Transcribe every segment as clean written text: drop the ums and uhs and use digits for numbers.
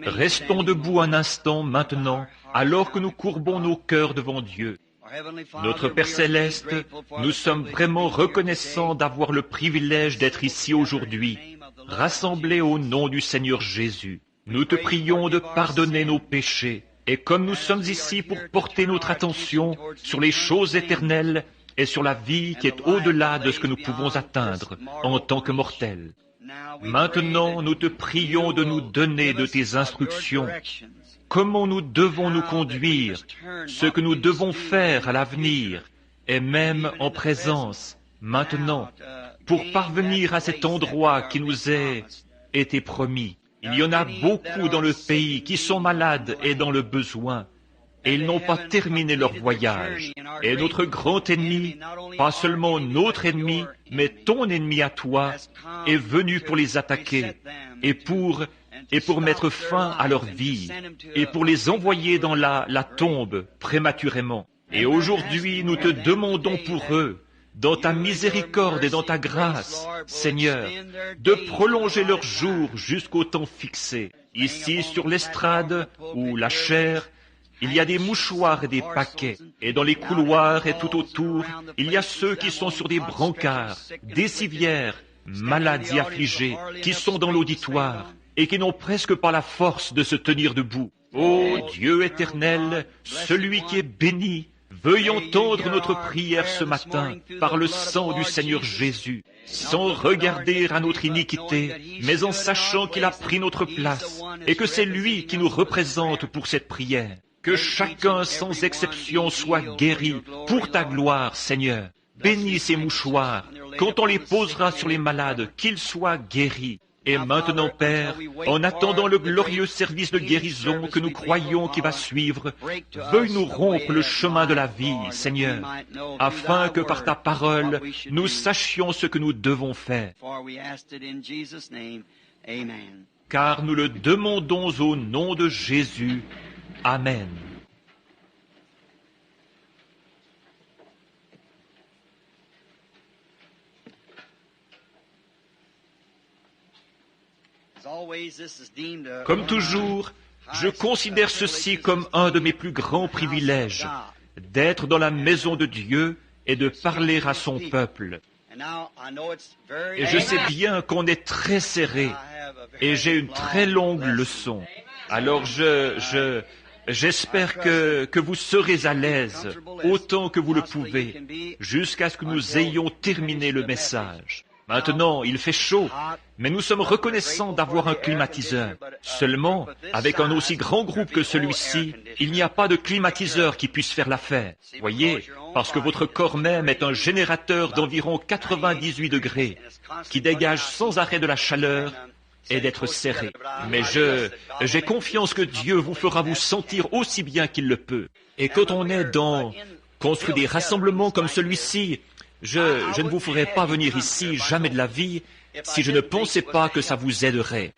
Restons debout un instant maintenant, alors que nous courbons nos cœurs devant Dieu. Notre Père Céleste, nous sommes vraiment reconnaissants d'avoir le privilège d'être ici aujourd'hui, rassemblés au nom du Seigneur Jésus. Nous te prions de pardonner nos péchés, et comme nous sommes ici pour porter notre attention sur les choses éternelles et sur la vie qui est au-delà de ce que nous pouvons atteindre en tant que mortels, maintenant nous te prions de nous donner de tes instructions. Comment nous devons nous conduire, ce que nous devons faire à l'avenir, et même en présence, maintenant, pour parvenir à cet endroit qui nous a été promis. Il y en a beaucoup dans le pays qui sont malades et dans le besoin, et ils n'ont pas terminé leur voyage. Et notre grand ennemi, pas seulement notre ennemi, mais ton ennemi à toi, est venu pour les attaquer, et pour mettre fin à leur vie, et pour les envoyer dans la tombe prématurément. Et aujourd'hui, nous te demandons pour eux, dans ta miséricorde et dans ta grâce, Seigneur, de prolonger leurs jours jusqu'au temps fixé. Ici, sur l'estrade ou la chaire, il y a des mouchoirs et des paquets, et dans les couloirs et tout autour, il y a ceux qui sont sur des brancards, des civières, malades et affligés, qui sont dans l'auditoire, et qui n'ont presque pas la force de se tenir debout. Ô Dieu éternel, celui qui est béni, veuille entendre notre prière ce matin par le sang du Seigneur Jésus, sans regarder à notre iniquité, mais en sachant qu'il a pris notre place et que c'est lui qui nous représente pour cette prière. Que chacun sans exception soit guéri pour ta gloire, Seigneur. Bénis ces mouchoirs. Quand on les posera sur les malades, qu'ils soient guéris. Et maintenant, Père, en attendant le glorieux service de guérison que nous croyons qui va suivre, veuille nous rompre le chemin de la vie, Seigneur, afin que par ta parole, nous sachions ce que nous devons faire. Car nous le demandons au nom de Jésus. Amen. Comme toujours, je considère ceci comme un de mes plus grands privilèges, d'être dans la maison de Dieu et de parler à son peuple. Et je sais bien qu'on est très serré, et j'ai une très longue leçon. Alors j'espère que vous serez à l'aise, autant que vous le pouvez, jusqu'à ce que nous ayons terminé le message. Maintenant, il fait chaud, mais nous sommes reconnaissants d'avoir un climatiseur. Seulement, avec un aussi grand groupe que celui-ci, il n'y a pas de climatiseur qui puisse faire l'affaire. Voyez, parce que votre corps même est un générateur d'environ 98 degrés, qui dégage sans arrêt de la chaleur et d'être serré. Mais j'ai confiance que Dieu vous fera vous sentir aussi bien qu'il le peut. Et quand on est construit des rassemblements comme celui-ci, je ne vous ferai pas venir ici jamais de la vie si je ne pensais pas que ça vous aiderait,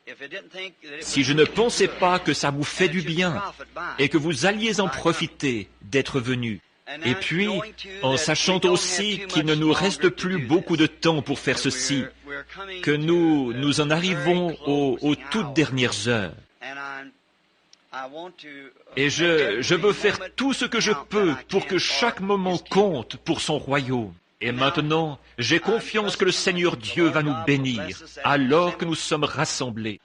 si je ne pensais pas que ça vous fait du bien et que vous alliez en profiter d'être venus. Et puis, en sachant aussi qu'il ne nous reste plus beaucoup de temps pour faire ceci, que nous en arrivons aux toutes dernières heures. Et je veux faire tout ce que je peux pour que chaque moment compte pour son royaume. Et maintenant, j'ai confiance que le Seigneur Dieu va nous bénir alors que nous sommes rassemblés.